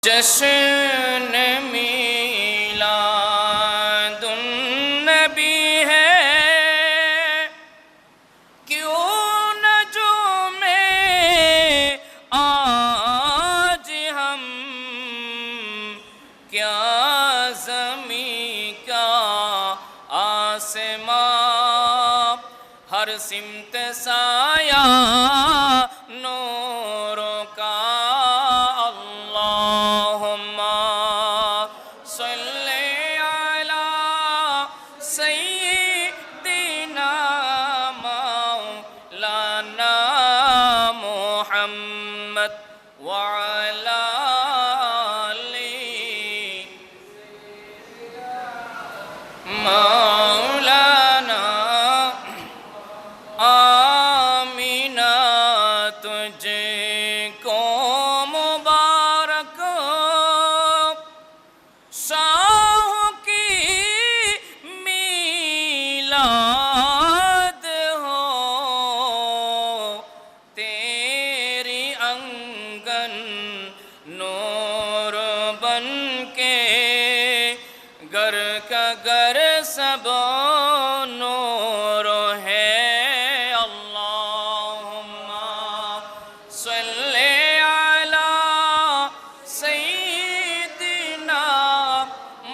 جشن میلاد النبی ہے، کیوں نہ جھومیں آج ہم، کیا زمین کا آسمان، ہر سمت سایہ نوروں کا۔ اللہم صلی علی سیدنا مولانا محمد وعلی آلہ مولانا۔ آمینہ تجھ کو مبارک، شاہ کی میلاد ہو، تیری آنگن نور بن کے، گھر کا گھر سب نور ہے۔ اللہم صلی علی سیدنا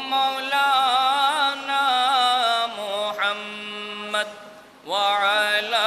مولانا محمد وعلی